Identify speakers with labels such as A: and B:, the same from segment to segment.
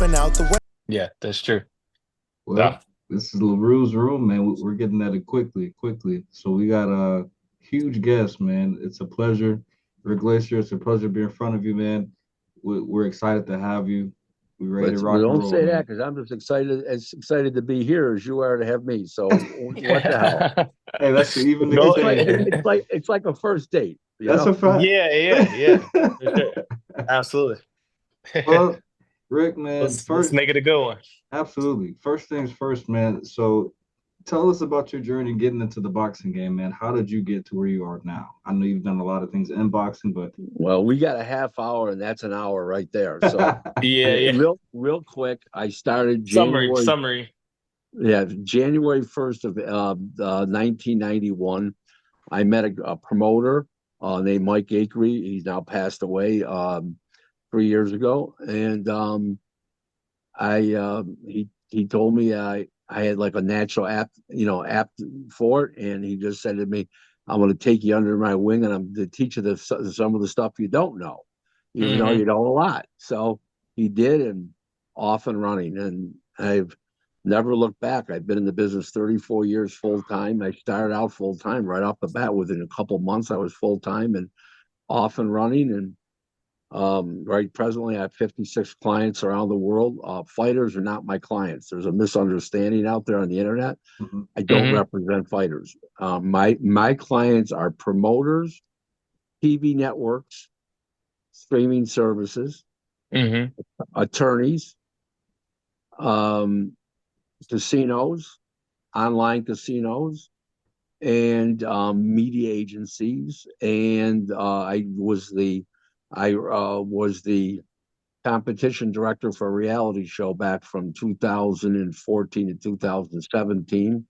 A: and out the way.
B: Yeah, that's true. No.
C: Well, this is LaRue's room, man. We're getting at it quickly. So we got a huge guest, man. It's a pleasure. Rick Glaser, it's a pleasure to be in front of you, man. We're excited to have you. We're ready to
D: Well,
C: rock and
D: don't
C: roll,
D: say that
C: man.
D: because I'm just excited to be here as you are to have me. So what the hell?
C: Hey, that's even the
B: No,
D: It's like a first date.
C: That's a fact.
B: yeah. For sure. Absolutely.
C: Well, Rick, man,
B: Let's
C: first,
B: make it a good one.
C: absolutely. First things first, man. So tell us about your journey getting into the boxing game, man. How did you get to where you are now? I know you've done a lot of things in boxing, but
D: Well, we got a half hour, and that's an hour right there. So
B: Yeah, yeah.
D: real quick, I started
B: Summary.
D: January 1st of 1991. I met a promoter named Mike Akery. He's now passed away 3 years ago, and he told me I had like a natural apt for it, and he just said to me, "I'm going to take you under my wing, and I'm to teach you some of the stuff you don't know, even though
B: Hmm.
D: you know a lot." So he did, and off and running, and I've never looked back. I've been in the business 34 years full time. I started out full time right off the bat. Within a couple months, I was full time and off and running, and right presently, I have 56 clients around the world. Fighters are not my clients. There's a misunderstanding out there on the internet.
C: Mhm.
D: I don't
B: Hmm.
D: represent fighters. My clients are promoters, TV networks, streaming services,
B: Hmm.
D: attorneys, um, casinos, online casinos, and media agencies. And I was the competition director for a reality show back from 2014 to 2017.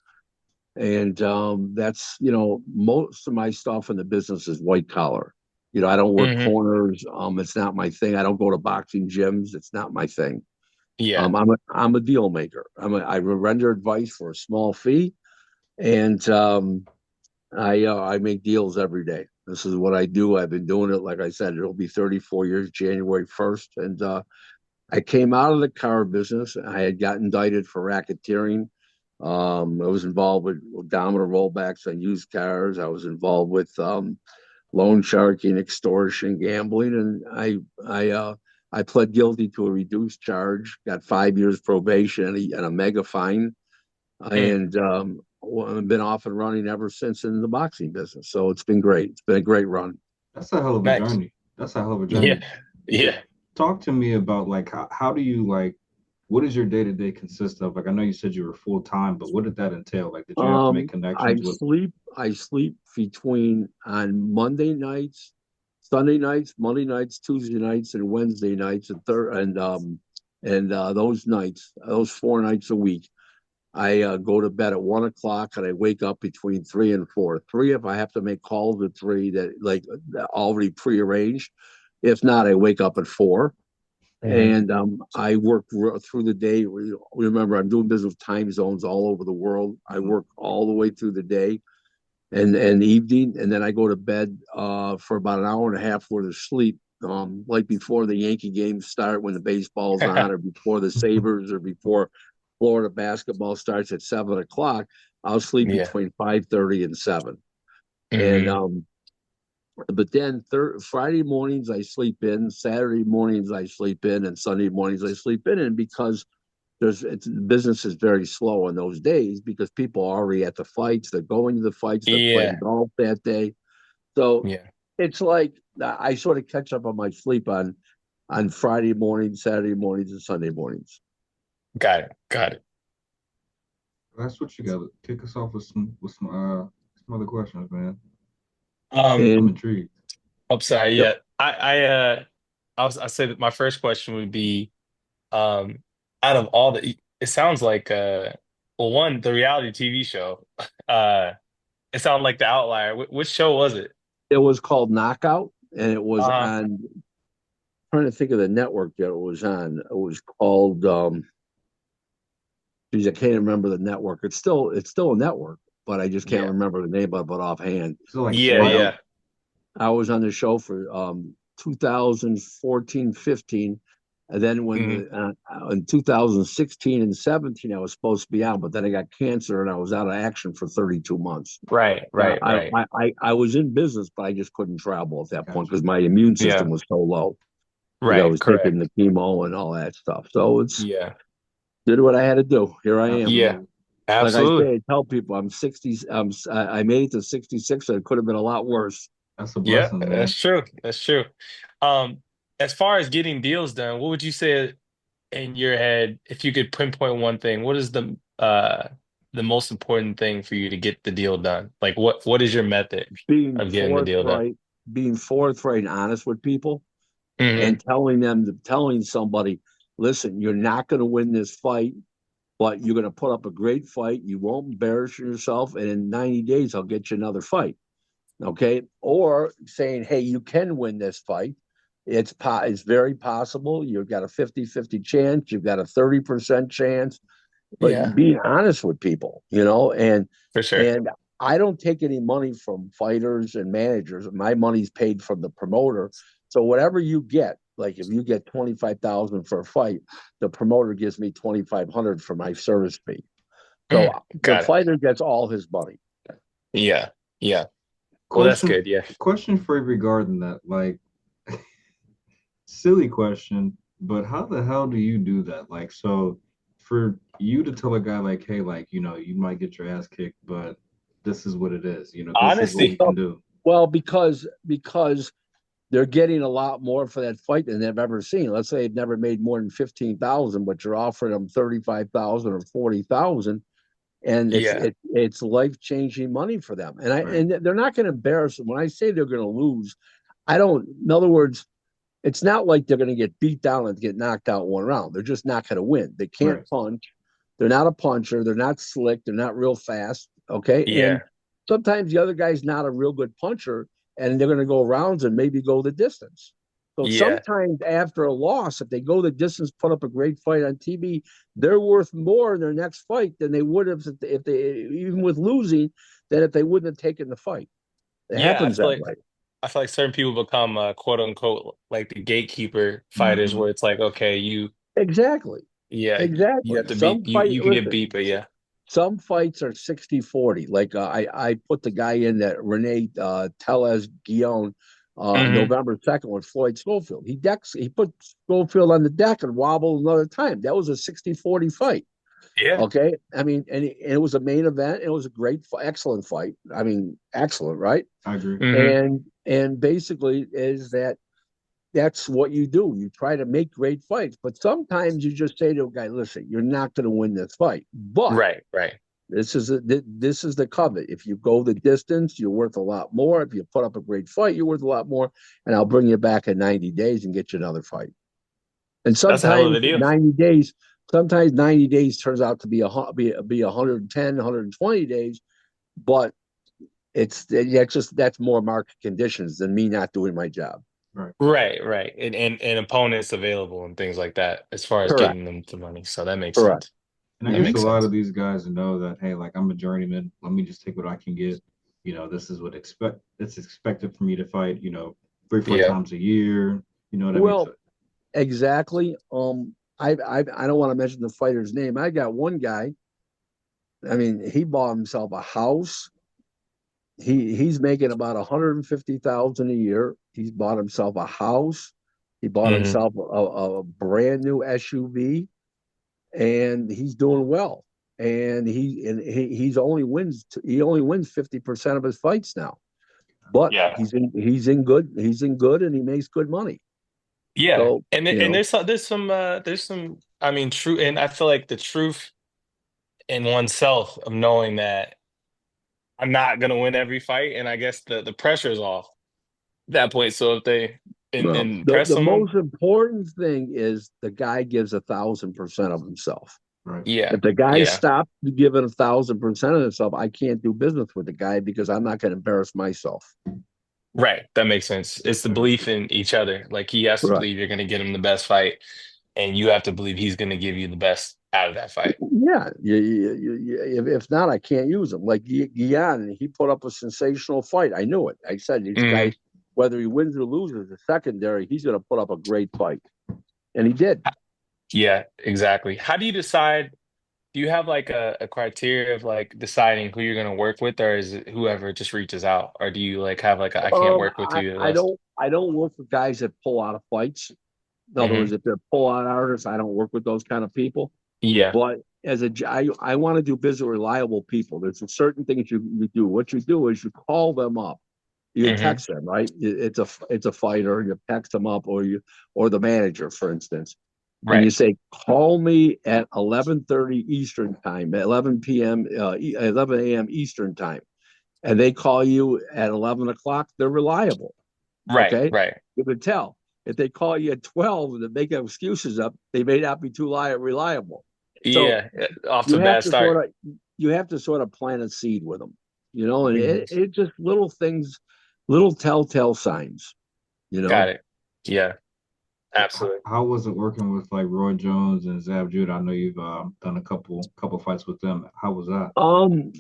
D: And that's, most of my stuff in the business is white collar. I don't work
B: Hmm.
D: corners. It's not my thing. I don't go to boxing gyms. It's not my thing.
B: Yeah.
D: I'm a deal maker. I render advice for a small fee, and I make deals every day. This is what I do. I've been doing it, like I said, it'll be 34 years, January 1st. And I came out of the car business. I had got indicted for racketeering. I was involved with odometer rollbacks on used cars. I was involved with loan sharking, extortion, gambling, and I pled guilty to a reduced charge. Got 5 years probation and a mega fine,
B: Mm.
D: and I've been off and running ever since in the boxing business. So it's been great. It's been a great run.
C: That's a hell of a
B: Nice.
C: journey. That's a hell of a
B: Yeah.
C: journey.
B: Yeah.
C: Talk to me about like how do you like what does your day to day consist of? Like I know you said you were full time, but what did that entail? Like did you have to make
D: I
C: connections with
D: sleep. I sleep between on Monday nights, Sunday nights, Monday nights, Tuesday nights, and Wednesday nights, and those nights, those 4 nights a week. I go to bed at 1 o'clock and I wake up between 3 and 4. Three if I have to make calls at three that like already prearranged. If not, I wake up at 4,
B: Hmm.
D: and I work through the day. Remember, I'm doing business with time zones all over the world. I
C: Mhm.
D: work all the way through the day and evening, and then I go to bed for about an hour and a half worth of sleep. Like before the Yankee games start, when the baseball's on, or before the Sabres, or before Florida basketball starts at 7 o'clock, I'll sleep
B: Yeah.
D: between 5:30 and 7. And
B: Hmm.
D: but then Friday mornings I sleep in, Saturday mornings I sleep in, and Sunday mornings I sleep in. And because business is very slow on those days because people are already at the fights, they're going to the fights, they're playing
B: Yeah.
D: golf that day. So
B: Yeah.
D: it's like I sort of catch up on my sleep on Friday mornings, Saturday mornings, and Sunday mornings.
B: Got it. Got it.
C: that's what you gotta kick us off with some other questions, man.
B: Um,
C: I'm
D: And
C: intrigued.
B: I'm sorry.
D: yep,
B: Yeah. I say that my first question would be, um, out of all it sounds like, well, one, the reality TV show, uh, it sounded like The Outlier. Which show was it?
D: it was called Knockout, and it was
B: Uh-huh.
D: on. Trying to think of the network that it was on. It was called. Geez, I can't remember the network. It's still a network, but I just can't
B: Yeah.
D: remember the name of it offhand.
C: So like
B: Yeah.
D: But
C: Sway?
B: Yeah.
D: I was on the show for 2014, 15. And then when
B: Hmm.
D: the in 2016 and 17, I was supposed to be out, but then I got cancer and I was out of action for 32 months.
B: Right, right, right.
D: I was in business, but I just couldn't travel at that point
C: Gotcha.
D: because my immune system
B: Yeah,
D: was so low because I
B: right,
D: was taking
B: correct.
D: the chemo and all that stuff. So it's
B: Yeah,
D: did what I had to do. Here I am.
B: yeah,
C: Absolutely.
D: Like I
B: absolutely.
D: say, I tell people I'm 60. I made it to 66, and it could have been a lot worse.
C: That's a
B: Yeah,
C: blessing, man.
B: that's true. That's true. Um, as far as getting deals done, what would you say in your head, if you could pinpoint one thing, what is the most important thing for you to get the deal done? Like what is your method
D: Being
B: of getting the deal done?
D: forthright, being forthright and honest with people,
B: Hmm.
D: and telling somebody, listen, you're not going to win this fight, but you're going to put up a great fight. You won't embarrass yourself, and in 90 days, I'll get you another fight. Okay, or saying, hey, you can win this fight. It's very possible. You've got a 50-50 chance. You've got a 30% chance. But
B: Yeah,
D: being honest with people,
B: for sure.
D: and I don't take any money from fighters and managers. My money's paid from the promoter. So whatever you get, like if you get 25,000 for a fight, the promoter gives me 2,500 for my service fee. So
B: Mm,
D: the
B: got it.
D: fighter gets all his money.
B: Yeah, yeah. Well, that's
C: Question
B: good. Yeah.
C: question for you regarding that. Like, silly question, but how the hell do you do that? Like, so for you to tell a guy like, hey, like, you might get your ass kicked, but this is what it is. This is what we
B: Honesty.
C: can do.
D: Well, because they're getting a lot more for that fight than they've ever seen. Let's say they've never made more than 15,000, but you're offering them 35,000 or 40,000, and
B: Yeah,
D: it's life changing money for them. And
C: Right.
D: they're not going to embarrass them. When I say they're going to lose, I don't. In other words, it's not like they're going to get beat down and get knocked out one round. They're just not going to win. They can't
C: Right.
D: punch. They're not a puncher. They're not slick. They're not real fast. Okay. And
B: yeah,
D: sometimes the other guy's not a real good puncher and they're going to go rounds and maybe go the distance. So
B: yeah,
D: sometimes after a loss, if they go the distance, put up a great fight on TV, they're worth more in their next fight than they would have if they, even with losing, than if they wouldn't have taken the fight. It
B: yeah.
D: happens that way.
B: I feel like certain people become quote unquote like the gatekeeper fighters,
C: Hmm.
B: where it's like, okay,
D: Exactly.
B: yeah, you
D: Exactly.
B: have to be, you can get
D: Listen,
B: beat, but yeah.
D: some fights are 60-40. Like I put the guy in that Rene Tellez Guion
B: Hmm.
D: November 2nd with Floyd Schofield. He put Schofield on the deck and wobbled another time. That was a 60-40 fight.
B: Yeah,
D: Okay. I mean, and it was a main event. It was a great, excellent fight. I mean, excellent, right?
C: I agree.
B: hmm,
D: And basically is that's what you do. You try to make great fights, but sometimes you just say to a guy, "Listen, you're not going to win this fight, but
B: right, right.
D: this is the covet. If you go the distance, you're worth a lot more. If you put up a great fight, you're worth a lot more, and I'll bring you back in 90 days and get you another fight." And
B: That's a hell of a deal.
D: sometimes 90 days turns out to be 110, 120 days, but that's more market conditions than me not doing my job.
C: Right.
B: Right, right. And opponents available and things like that as far as
D: Correct.
B: getting them to money. So that makes
D: Correct.
B: sense.
C: And I
B: That
C: guess a
B: makes
C: lot
B: sense.
C: of these guys know that, hey, like I'm a journeyman. Let me just take what I can get. This is what it's expected for me to fight, 3, 4
B: Yeah.
C: times a year. You know what I mean?
D: Well,
C: So
D: exactly. I don't want to mention the fighter's name. I got one guy. I mean, he bought himself a house. He's making about 150,000 a year. He's bought himself a house. He bought
B: Hmm.
D: himself a brand new SUV, and he's doing well. And he only wins 50% of his fights now. But
B: Yeah.
D: he's in good, and he makes good money.
B: Yeah.
D: So
B: And there's some I mean true and I feel like the truth in oneself of knowing that I'm not gonna win every fight and I guess the pressure is off at that point. So if they
D: well,
B: and press
D: the
B: someone,
D: most important thing is the guy gives 1,000% of himself.
C: right.
B: yeah.
D: If the guy
B: Yeah.
D: stops giving 1,000% of himself, I can't do business with the guy because I'm not going to embarrass myself.
B: Right. That makes sense. It's the
C: Very
B: belief
C: true.
B: in each other. Like he has to
D: Right.
B: believe you're gonna get him the best fight and you have to believe he's gonna give you the best out of that fight.
D: Yeah. If not, I can't use him. Like Guion, he put up a sensational fight. I knew it. I said, this
B: Hmm.
D: guy, whether he wins or loses the secondary, he's going to put up a great fight. and he did.
B: Yeah, exactly. How do you decide? Do you have like a criteria of like deciding who you're gonna work with, or is it whoever just reaches out? Or do you like have like a I can't work with you list?
D: I don't work with guys that pull out of fights. In other
B: Hmm.
D: words, if they're pull out artists, I don't work with those kind of people.
B: Yeah.
D: But I want to do business with reliable people. There's certain things you do. What you do is you call them up. You can
B: Hmm.
D: text them, right? It's a fighter. You text them up, or the manager, for instance, and
B: Right.
D: you say, "Call me at 11:30 Eastern time, at 11 p.m. 11 a.m. Eastern time," and they call you at 11 o'clock. They're reliable.
B: Right.
D: Okay,
B: Right.
D: you can tell if they call you at 12 and they make excuses up, they may not be too reliable. So
B: Yeah. Off to
D: you
B: a
D: have
B: bad
D: to
B: start.
D: sort of you have to sort of plant a seed with them, and
B: Hmm.
D: it just little things, little telltale signs, you
B: Got
D: know.
B: it. Yeah. Absolutely.
C: How was it working with like Roy Jones and Zab Judah? I know you've done a couple fights with them. How was that?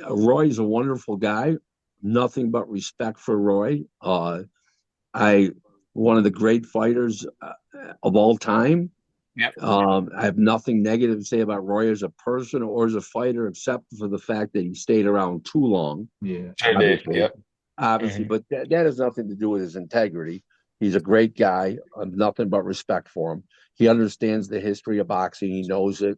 D: Roy's a wonderful guy. Nothing but respect for Roy. I One of the great fighters of all time.
B: Yep.
D: I have nothing negative to say about Roy as a person or as a fighter, except for the fact that he stayed around too long,
C: Yeah.
B: Sure did.
D: obviously.
B: Yep.
D: Obviously,
B: Hmm.
D: but that has nothing to do with his integrity. He's a great guy. Nothing but respect for him. He understands the history of boxing. He knows it,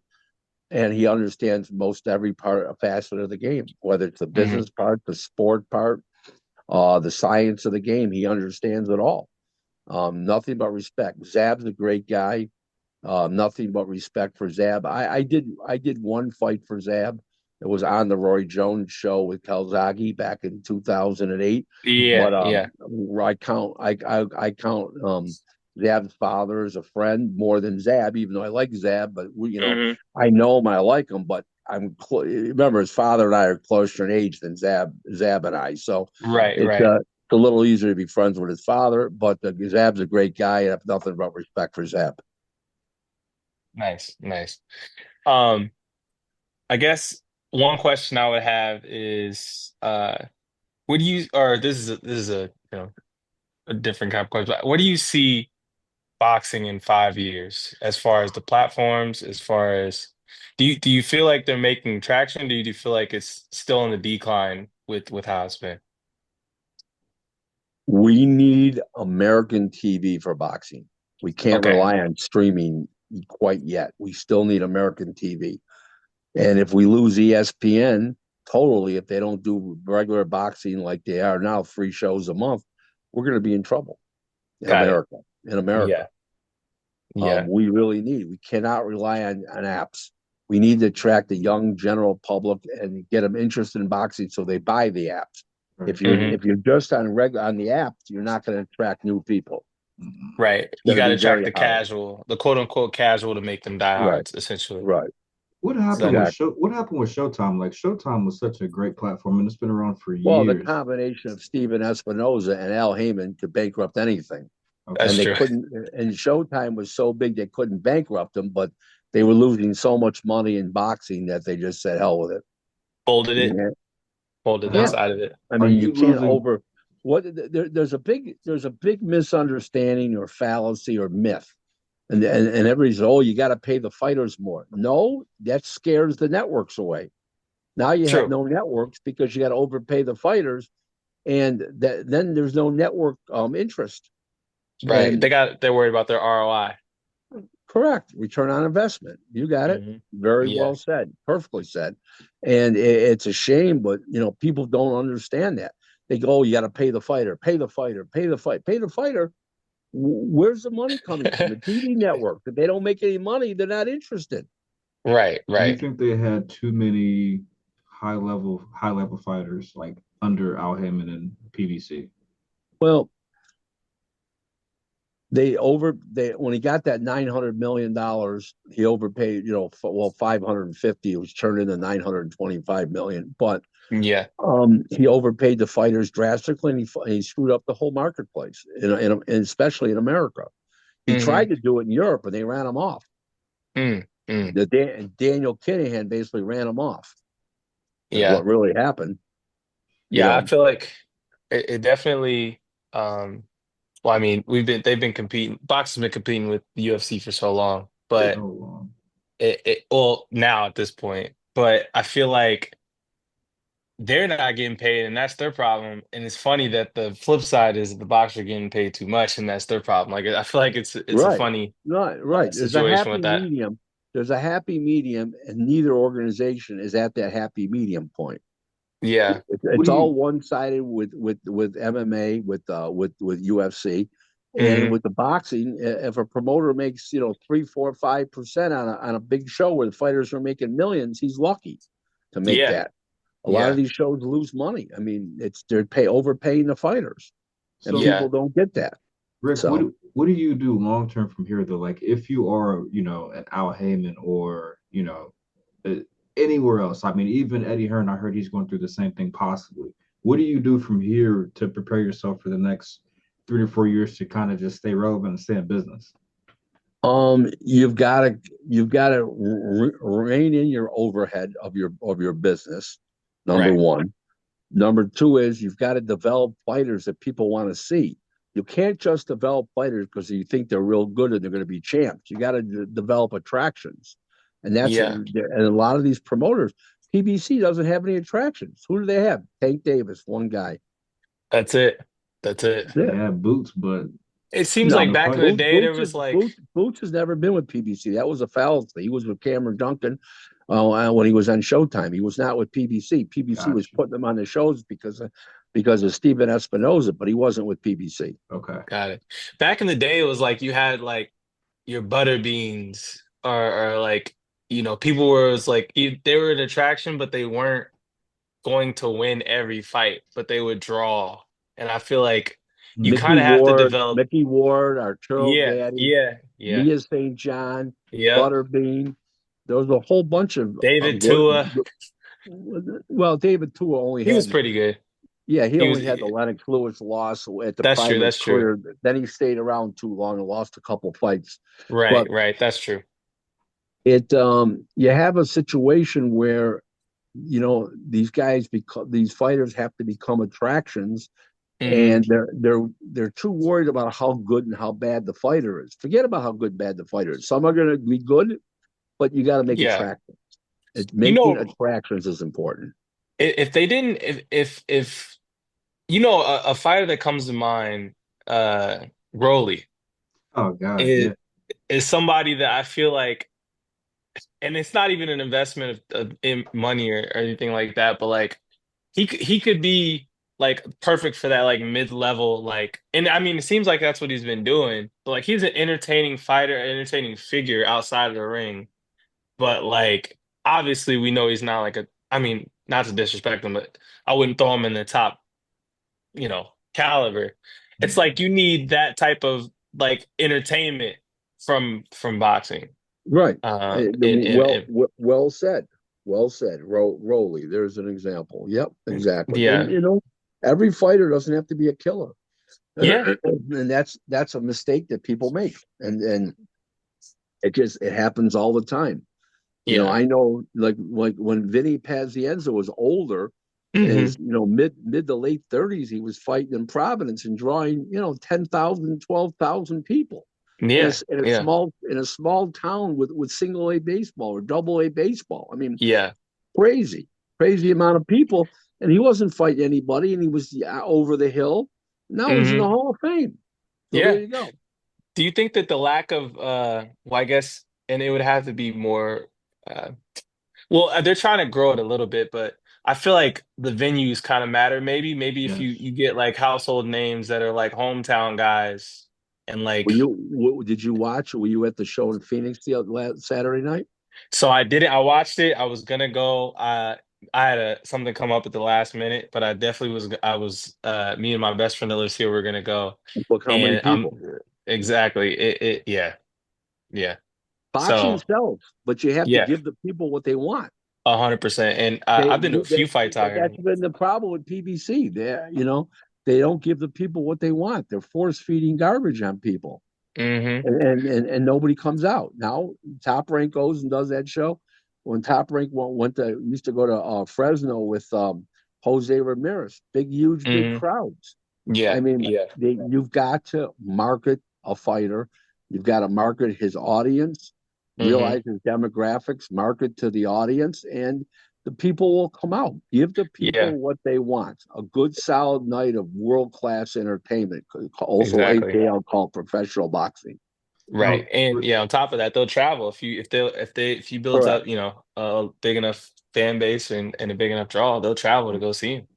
D: and he understands most every part facet of the game, whether it's the
B: Hmm.
D: business part, the sport part, the science of the game. He understands it all. Nothing but respect. Zab's a great guy. Nothing but respect for Zab. I did one fight for Zab. It was on the Roy Jones show with Calzaghe back in 2008.
B: Yeah.
D: But
B: Yeah.
D: I count Zab's father as a friend more than Zab, even though I like Zab. But
B: Hmm.
D: I know him, I like him. But remember his father and I are closer in age than Zab and I. So
B: Right.
D: it's
B: Right.
D: it's a little easier to be friends with his father. But Zab's a great guy. I have nothing but respect for Zab.
B: Nice. Nice. Um, I guess one question I would have is, what do you, or this is a, a different kind of question, but what do you see boxing in 5 years as far as the platforms, as far as, do you feel like they're making traction? Do you feel like it's still in the decline with how it's been?
D: We need American TV for boxing. We can't
B: Okay.
D: rely on streaming quite yet. We still need American TV. And if we lose ESPN totally, if they don't do regular boxing like they are now, 3 shows a month, we're going to be in trouble in
B: Got it.
D: America. In America,
B: Yeah. Yeah.
D: we cannot rely on apps. We need to attract the young general public and get them interested in boxing so they buy the apps.
C: Right.
B: Hmm.
D: If you're just on the apps, you're not going to attract new people.
C: Mhm.
B: Right.
D: It's
B: You
D: going to
B: got to
D: be
B: attract
D: very
B: the
D: hard.
B: casual, the quote unquote casual to make them
D: Right,
B: diehards, essentially.
D: right,
C: What happened
B: So,
C: with
D: exactly.
C: What happened with Showtime? Like Showtime was such a great platform, and it's been around for
D: Well, the
C: years.
D: combination of Steven Espinoza and Al Heyman could bankrupt anything,
B: that's
C: Okay.
D: and they
B: true.
D: couldn't. And Showtime was so big they couldn't bankrupt them, but they were losing so much money in boxing that they just said hell with it.
B: Folded it,
D: Yeah,
B: folded that
D: yeah.
C: How
B: side of it.
D: I
C: are
D: mean, you
C: you
D: can't
C: losing?
D: over what there's a big misunderstanding or fallacy or myth, and everybody's, oh, you got to pay the fighters more. No, that scares the networks away. Now you have
B: True.
D: no networks because you got to overpay the fighters, and then there's no network interest.
B: Right.
D: And
B: They're worried about their ROI.
D: correct, return on investment. You got it.
B: Hmm.
D: Very
B: Yeah.
D: well said. Perfectly said. And it's a shame, but people don't understand that. They go, oh, you got to pay the fighter, pay the fighter, pay the fighter. Where's the money coming from? The TV network. If they don't make any money, they're not interested.
B: Right,
C: Do you
B: right.
C: think they had too many high level fighters like under Al Hammond and PBC?
D: Well, they when he got that $900 million, he overpaid. 550. It was turned into 925 million, but
B: Yeah.
D: he overpaid the fighters drastically, and he screwed up the whole marketplace, and especially in America. He
B: Hmm.
D: tried to do it in Europe, and they ran him off.
B: Mm, mm.
D: Daniel Kinahan basically ran him off. Is
B: Yeah.
D: what really happened. You
B: Yeah, I
D: know,
B: feel like it definitely, um Well, I mean, they've been competing. Boxing's been competing with the UFC for so long,
C: So
B: but
C: long.
B: well, now at this point, but I feel like they're not getting paid, and that's their problem. And it's funny that the flip side is the boxers are getting paid too much, and that's their problem. Like I feel like it's a
D: Right.
B: funny
D: Right. There's a
B: situation with
D: happy
B: that.
D: medium. There's a happy medium, and neither organization is at that happy medium point.
B: Yeah,
C: What
D: It's
C: do
D: all
C: you
D: one sided with MMA, with UFC, and
B: hmm
D: with the boxing. If a promoter makes 3, 4, 5% on a big show where the fighters are making millions, he's lucky to make
B: yeah,
D: that. A lot of
B: yeah,
D: these shows lose money. I mean, they're overpaying the fighters, and
C: so
B: yeah.
D: people don't get that.
C: Rick,
D: So,
C: what do you do long term from here though? Like if you are, an Al Heyman or, uh, anywhere else. I mean, even Eddie Hearn, I heard he's going through the same thing possibly. What do you do from here to prepare yourself for the next 3 to 4 years to kind of just stay relevant and stay in business?
D: you've got to rein in your overhead of your business. Number
B: Right.
D: one. Number two is you've got to develop fighters that people want to see. You can't just develop fighters because you think they're real good and they're going to be champs. You got to develop attractions, and
B: Yeah,
D: a lot of these promoters. PBC doesn't have any attractions. Who do they have? Tank Davis, one guy.
B: that's it. That's it.
C: They
D: Yeah.
C: have boots, but
B: It seems
C: not
D: No,
B: like
C: enough
B: back in the
C: fights.
B: day there was like,
D: Boots has never been with PBC. That was a fallacy. He was with Cameron Duncan when he was on Showtime. He was not with PBC. PBC was
C: Gotcha.
D: putting him on the shows because of Steven Espinoza, but he wasn't with PBC.
C: Okay.
B: got it. Back in the day, it was like you had like your butter beans or like people were was like they were an attraction, but they weren't going to win every fight, but they would draw. And I feel like you kind of have to develop.
D: Mickey Ward, Arturo
B: Yeah,
D: Gatti,
B: yeah, yeah,
D: Mia St. John,
B: yep.
D: Butterbean. There was a whole bunch
B: David Tua,
D: well, David Tua only
B: he was
D: had
B: pretty good.
D: he
B: He was.
D: only had the Lennox Lewis loss at the
B: That's
D: prime
B: true.
D: of his
B: That's true.
D: career. Then he stayed around too long and lost a couple fights.
B: Right,
D: But
B: right. That's true.
D: you have a situation where these fighters have to become attractions,
B: Hmm
D: and they're too worried about how good and how bad the fighter is. Forget about how good bad the fighter is. Some are going to be good, but you got to make
B: Yeah.
D: attractions.
B: You
D: Making
B: know,
D: attractions is important.
B: if they didn't, if a fighter that comes to mind, Rolly
C: Oh God,
B: is
C: yeah.
B: is somebody that I feel like, and it's not even an investment in money or anything like that, but like he could be like perfect for that like mid-level and I mean it seems like that's what he's been doing, but like he's an entertaining fighter, an entertaining figure outside of the ring, but like obviously we know he's not like a I mean not to disrespect him, but I wouldn't throw him in the top, caliber. It's like you need that type of like entertainment from boxing.
D: Right.
B: And
D: Well said. Well said. Rolly. There's an example. Yep, exactly. And
B: yeah.
D: every fighter doesn't have to be a killer.
B: Yeah.
D: And that's a mistake that people make. And it happens all the time.
B: Yeah.
D: I know like when Vinny Pazienza was older, in
B: hmm
D: his mid to late 30s, he was fighting in Providence and drawing 10,000, 12,000 people in a
B: Yeah. Yeah.
D: in a small town with single A baseball or double A baseball. I mean,
B: Yeah.
D: crazy amount of people, and he wasn't fighting anybody, and he was over the hill. Now he's in the
B: hmm
D: Hall of Fame. So there
B: Yeah.
D: you go.
B: Do you think that the lack of well, I guess, and it would have to be more uh well, they're trying to grow it a little bit, but I feel like the venues kind of matter. Maybe if you
C: Yes.
B: get like household names that are like hometown guys and like
D: Did you watch? Were you at the show in Phoenix the last Saturday night?
B: so I didn't I watched it. I was gonna go. I had something come up at the last minute, but I was me and my best friend that lives here were gonna go.
D: Look how many
B: And I'm
D: people.
B: exactly it yeah. Yeah.
D: Boxing
B: So
D: sells, but you have to
B: yeah,
D: give the people what they want.
B: 100%. And I've been to a few fights out here.
D: That's been the problem with PBC. They don't give the people what they want. They're force feeding garbage on people,
B: Hmm
D: and nobody comes out. Now Top Rank goes and does that show. When Top Rank went to used to go to Fresno with Jose Ramirez, big huge big
B: hmm
D: crowds.
B: Yeah,
D: I mean,
B: yeah.
D: you've got to market a fighter. You've got to market his audience,
B: Hmm.
D: realize his demographics, market to the audience, and the people will come out. Give the
B: Yeah,
D: people what they want. A good, solid night of world-class entertainment, also
B: exactly.
D: AKL called professional boxing.
B: Right.
C: Now,
B: And yeah, on top of that, they'll travel if you builds
D: Correct.
B: up, a big enough fan base and a big enough draw, they'll travel to go see him.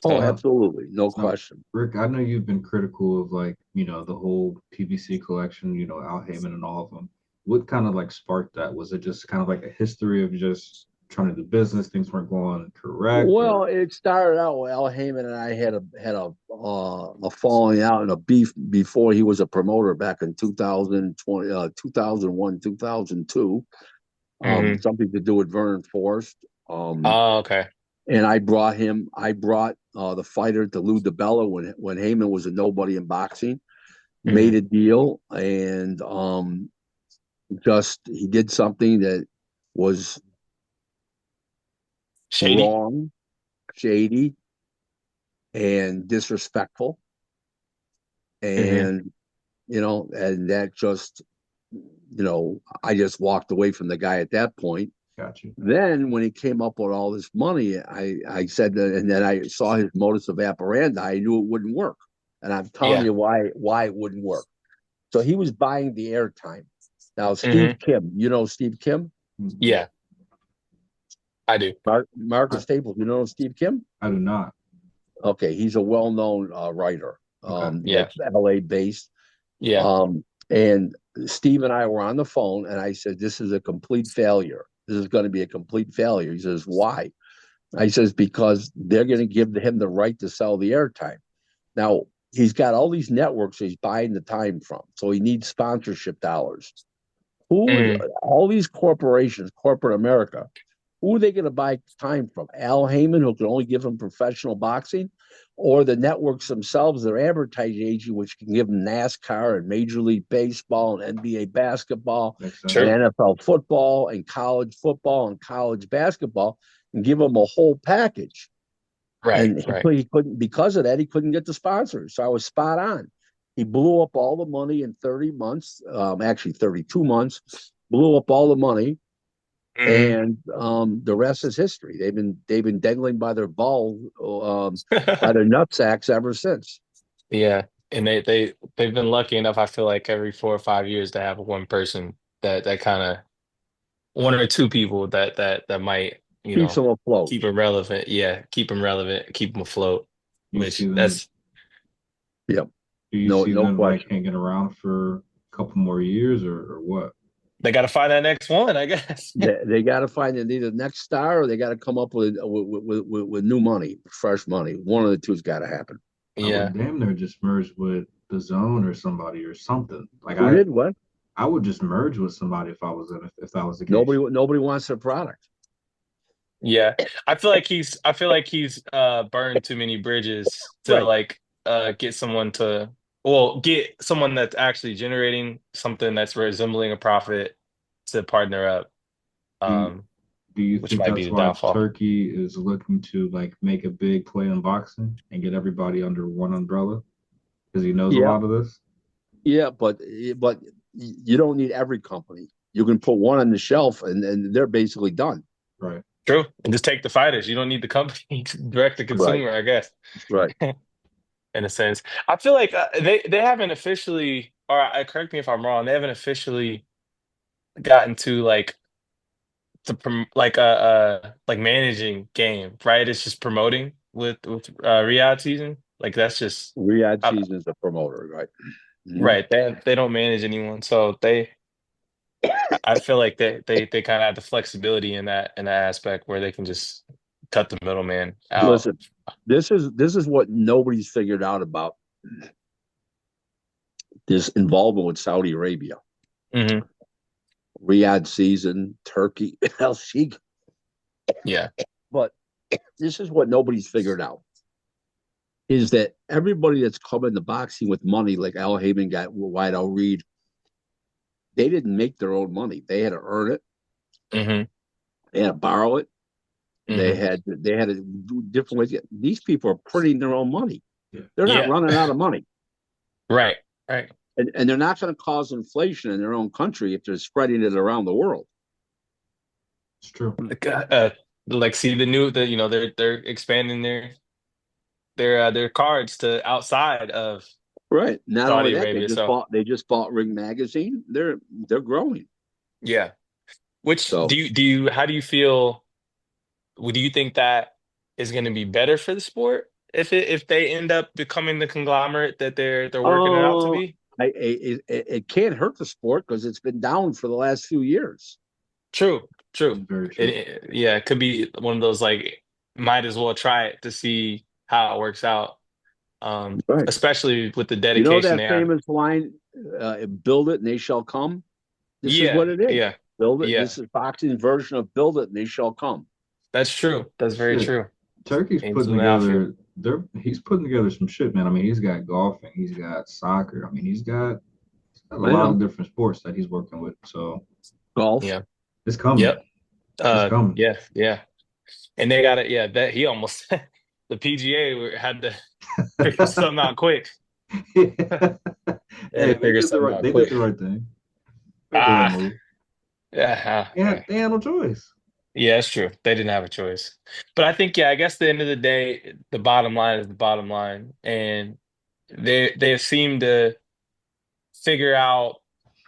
D: Oh,
B: So,
C: now,
D: absolutely. No
C: now,
D: question.
C: Rick, I know you've been critical of like, the whole PBC collection, Al Heyman and all of them. What kind of like sparked that? Was it just kind of like a history of just trying to do business, things weren't going correct,
D: Well,
C: or
D: it started out with Al Heyman and I had a falling out and a beef before he was a promoter back in 2020, 2001, 2002.
B: hmm.
D: Something to do with Vernon Forrest. Um,
B: Oh, okay.
D: and I brought the fighter to Lou DiBella when Heyman was a nobody in boxing. Made
B: Hmm.
D: a deal and just he did something that was
B: Shady.
D: wrong, shady, and disrespectful.
B: Hmm.
D: And and that just, I just walked away from the guy at that point.
C: got you?
D: Then when he came up with all this money, I said that, and then I saw his modus of operandi. I knew it wouldn't work, and I'm telling
B: Yeah.
D: you why it wouldn't work. So he was buying the airtime. Now
B: Hmm.
D: Steve Kim, Steve Kim,
C: Mhm.
B: Yeah, I do.
C: I,
D: Marcus Staples, Steve Kim?
C: I do not.
D: Okay, he's a well-known writer
C: Okay.
B: Yeah.
D: that's LA based.
B: Yeah.
D: And Steve and I were on the phone, and I said, "This is a complete failure. This is going to be a complete failure." He says, "Why?" I says, "Because they're going to give him the right to sell the airtime." Now he's got all these networks he's buying the time from, so he needs sponsorship dollars. Who is
B: Hmm.
D: all these corporations, corporate America? Who are they going to buy time from? Al Heyman, who can only give them professional boxing, or the networks themselves, their advertising agent, which can give them NASCAR and Major League Baseball and NBA basketball
C: Makes
D: and
B: True.
C: sense.
D: NFL football and college basketball, and give them a whole package.
B: Right.
D: And
B: Right.
D: he couldn't, because of that, he couldn't get the sponsors. So I was spot on. He blew up all the money in 30 months, actually 32 months, blew up all the money,
B: Hmm.
D: and the rest is history. They've been dangling by their balls, by their nutsacks ever since.
B: Yeah. And they've been lucky enough, I feel like every 4 or 5 years to have one person that kind of one or two people that might,
D: Keeps them afloat.
B: keep them relevant. Yeah, keep them relevant, keep them afloat,
C: You see
B: which
C: them?
B: that's
D: Yep,
C: Do you
D: no
C: see
D: no
C: them like
D: question.
C: hanging around for a couple more years, or what?
B: they got to find that next one, I guess.
D: They got to find either the next star or they got to come up with new money, fresh money. One of the two's got to happen.
C: I would
B: Yeah.
C: damn near just merge with the Zone or somebody or something. Like
D: Who did what?
C: I would just merge with somebody if that was the case.
D: Nobody wants their product.
B: Yeah. I feel like he's burned too many bridges to
D: Right.
B: like get someone to well, get someone that's actually generating something that's resembling a profit to partner up,
C: Do you,
B: um,
C: do you
B: which
C: think
B: might be
C: that's
B: the
C: why
B: downfall.
C: Turkey is looking to like make a big play in boxing and get everybody under one umbrella because he knows a
D: Yeah,
C: lot of this?
D: yeah, but you don't need every company. You can put one on the shelf and they're basically done.
C: Right.
B: True. And just take the fighters. You don't need the company direct to
D: Right.
B: consumer, I guess,
D: Right.
B: in a sense. I feel like they haven't officially, or correct me if I'm wrong, they haven't officially gotten to like managing game, right? It's just promoting with Riyadh season. Like that's just
D: Riyadh
B: uh,
D: season is a promoter, right? Mhm.
B: right. They don't manage anyone, so I feel like they kind of have the flexibility in that aspect where they can just cut the middleman out.
D: Listen, this is what nobody's figured out about this involvement with Saudi Arabia,
B: Hmm.
D: Riyadh season, Turkey, El Sheikh.
B: Yeah.
D: But this is what nobody's figured out is that everybody that's come into boxing with money, like Al Heyman got Wide Al Reed, they didn't make their own money. They had to earn it.
B: Hmm.
D: They had to borrow it. They
B: Hmm.
D: had to do different ways. These people are printing their own money. They're not
B: Yeah.
D: running out of money.
B: Right. Right.
D: And they're not going to cause inflation in their own country if they're spreading it around the world.
C: It's true.
B: Like see they're expanding their cards to outside of
D: Right. Not only
B: Saudi
D: that,
B: Arabia. So
D: they just bought Ring Magazine. They're growing.
B: yeah. Which
D: So
B: how do you feel? Do you think that is going to be better for the sport if they end up becoming the conglomerate that they're working it out to
D: oh
B: be?
D: it can't hurt the sport because it's been down for the last few years.
B: True, true.
C: It's very true.
B: Yeah, it could be one of those like might as well try it to see how it works out.
D: Right.
B: Especially with the
D: You know
B: dedication
D: that
B: they have.
D: famous line, build it and they shall come? This is
B: Yeah,
D: what it is.
B: yeah,
D: Build it.
B: yeah.
D: This is boxing's version of build it and they shall come.
B: That's true. That's very
C: Shit.
B: true.
C: Turkey's
B: Games
C: putting
B: in the outfield.
C: together. He's putting together some shit, man. I mean, he's got golfing, he's got soccer. I mean, he's got a lot of different sports that he's working with. So
D: Golf.
B: Yeah.
C: it's coming.
B: Yep.
C: It's coming.
B: Yeah, yeah. And they got it. Yeah, that he almost the PGA had to figure something out quick.
C: Hey,
B: They had to figure something out quick.
C: did the right thing. Made the right
B: Ah,
C: move.
B: yeah.
C: They had no choice.
B: Yeah, it's true. They didn't have a choice. But I think, yeah, I guess at the end of the day, the bottom line is the bottom line. And they seem to figure out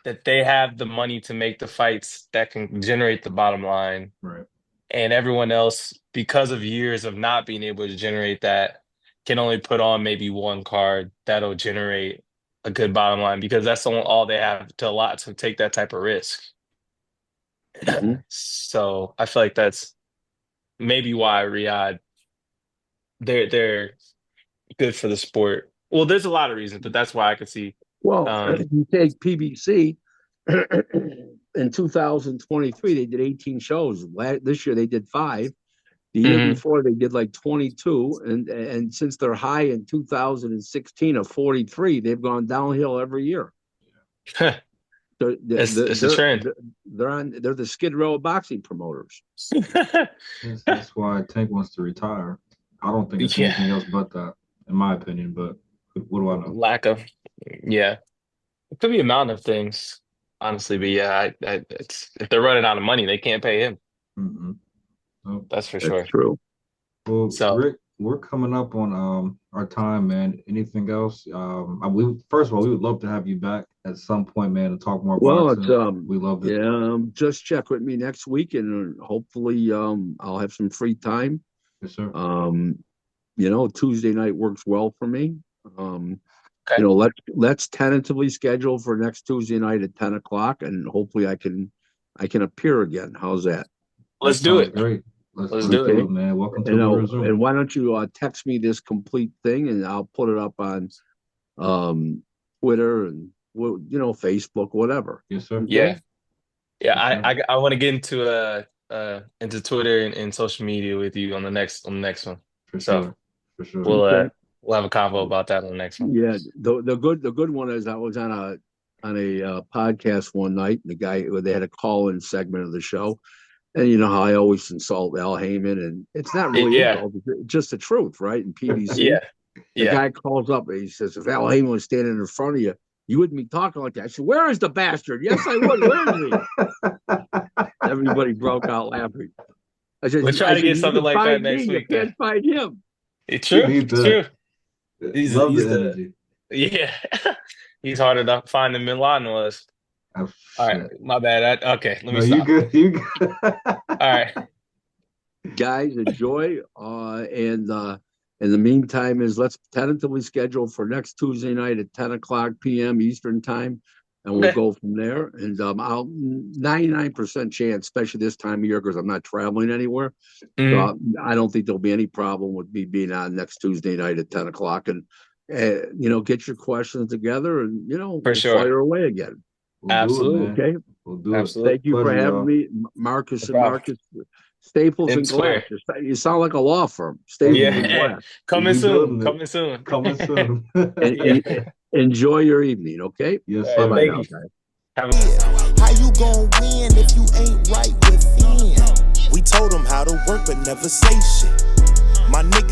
B: that they have the money to make the fights that can generate the bottom line.
C: Right.
B: And everyone else, because of years of not being able to generate that, can only put on maybe one card that'll generate a good bottom line because that's all they have to allow to take that type of risk.
D: Mhm.
B: So I feel like that's maybe why Riyadh they're good for the sport. Well, there's a lot of reasons, but that's why I could see.
D: Well,
B: Um,
D: you take PBC in 2023, they did 18 shows. This year they did 5. The year
B: mhm.
D: before they did like 22, and since they're high in 2016 of 43, they've gone downhill every year. They're
B: It's a trend.
D: they're the Skid Row of boxing promoters.
C: That's why Tank wants to retire. I don't think it's
B: Yeah,
C: anything else but that, in my opinion. But what do I know?
B: lack of yeah. It could be a mountain of things, honestly. But yeah, it's if they're running out of money, they can't pay him.
C: Mm-hmm. Nope.
B: That's for
D: That's
B: sure.
D: true.
C: Well,
B: So
C: Rick, we're coming up on our time, man. Anything else? We first of all, we would love to have you back at some point, man, and talk more
D: Well, it's
C: boxing. We love it.
D: yeah. Just check with me next week, and hopefully, I'll have some free time.
C: Yes, sir.
D: Tuesday night works well for me.
B: okay,
D: Let's tentatively schedule for next Tuesday night at 10 o'clock, and hopefully I can appear again. How's that?
B: let's
C: That
B: do
C: sounds
B: it.
C: great.
B: Let's
C: Let's
B: do it.
C: do it, man. Welcome to
D: And
C: the Room.
D: and why don't you text me this complete thing, and I'll put it up on Twitter and Facebook, whatever.
C: Yes, sir.
B: Yeah, yeah.
C: Yes, sir.
B: I want to get into Twitter and social media with you on the next one.
C: For
B: So
C: sure. For sure.
B: we'll
D: Okay.
B: we'll have a convo about that on the next one.
D: Yeah, the good one is I was on a podcast one night, and they had a call-in segment of the show, and you know how I always insult Al Hayman, and it's not really
B: Yeah,
D: insult, it's just the truth, right? In PBC,
B: yeah,
D: the
B: yeah.
D: guy calls up and he says, if Al Hayman was standing in front of you, you wouldn't be talking like that. I said, where is the bastard? Yes, I would. Where is he? Everybody broke out laughing.
B: We'll try to get
D: You
B: something
D: can
B: like that
D: find
B: next
D: me, you
B: week. Then
D: can't find him.
B: it's
C: We
B: true.
C: need
B: It's
C: that.
B: true.
C: Love
B: He's
C: the
B: the
C: energy.
B: yeah. He's harder to find than Milan was.
C: Oh,
B: All right,
C: shit.
B: my bad. Okay, let me
C: No, you
B: stop.
C: good. You good.
B: All right.
D: Guys, enjoy. And in the meantime, let's tentatively schedule for next Tuesday night at 10 o'clock p.m. Eastern time, and we'll
B: Okay.
D: go from there. And I'll 99% chance, especially this time of year, because I'm not traveling anywhere.
B: Mhm.
D: So I don't think there'll be any problem with me being on next Tuesday night at 10 o'clock. And get your questions together, and
B: For
D: we'll
B: sure.
D: fire away again.
C: We'll
B: Absolutely.
C: do it, man.
D: Okay.
C: We'll do
B: Absolutely.
D: Thank you for
C: Pleasure,
D: having
C: y'all.
D: me, Marcus
B: No
D: and
B: problem.
D: Marcus. Staples
B: And
D: and
B: swear.
D: Glass. You sound like a law firm. Staples
B: Yeah.
D: and
B: Hey,
D: Glass.
B: coming
C: We
B: soon.
C: building it.
B: Coming soon.
C: Coming soon.
D: And,
B: Yeah.
D: enjoy your evening, okay?
C: Yes,
B: All
C: sir.
B: right,
D: Bye-bye
B: thank
D: now,
B: you.
D: guys.
B: Have a
A: How you gon' win if you ain't right within? We told them how to work, but never say shit. My nigga.